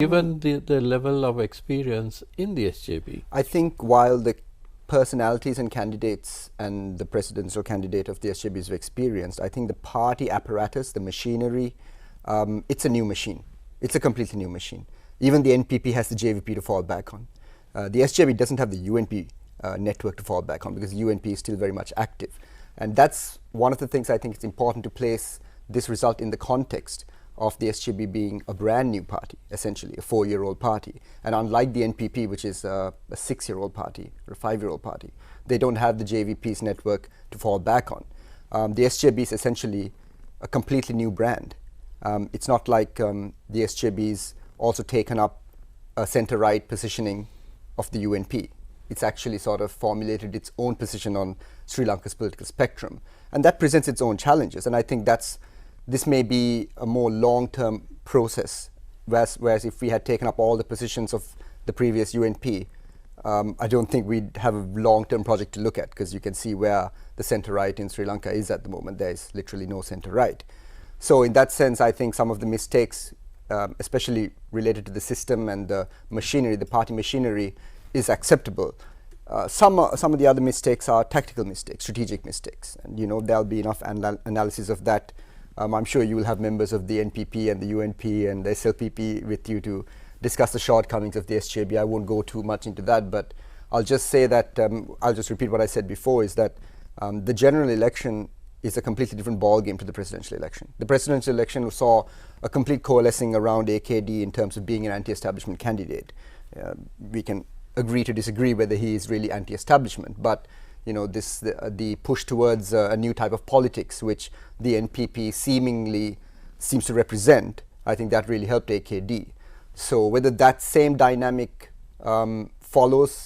given the level of experience in the SJB? I think while the personalities and candidates and the presidential candidate of the SJB is experienced, I think the party apparatus, the machinery, it's a new machine. It's a completely new machine. Even the NPP has the JVP to fall back on. The SJB doesn't have the UNP network to fall back on because the UNP is still very much active. And that's one of the things I think it's important to place this result in the context of the SJB being a brand new party, essentially a 4-year-old party. And unlike the NPP, which is a 6-year-old party or a 5-year-old party, they don't have the JVP's network to fall back on. The SJB is essentially a completely new brand. It's not like the SJB's also taken up a center-right positioning of the UNP. It's actually sort of formulated its own position on Sri Lanka's political spectrum. And that presents its own challenges. And I think this may be a more long-term process, whereas if we had taken up all the positions of the previous UNP, I don't think we'd have a long-term project to look at, because you can see where the center-right in Sri Lanka is at the moment. There's literally no center-right. So in that sense, I think some of the mistakes, especially related to the system and the machinery, the party machinery, is acceptable. Some of the other mistakes are tactical mistakes, strategic mistakes, and there'll be enough analysis of that. I'm sure you will have members of the NPP and the UNP and the SLPP with you to discuss the shortcomings of the SJB. I won't go too much into that, but I'll just say that, I'll just repeat what I said before, is that the general election is a completely different ballgame to the presidential election. The presidential election saw a complete coalescing around AKD in terms of being an anti-establishment candidate. We can agree to disagree whether he is really anti-establishment, but the push towards a new type of politics, which the NPP seemingly seems to represent, I think that really helped AKD. So whether that same dynamic follows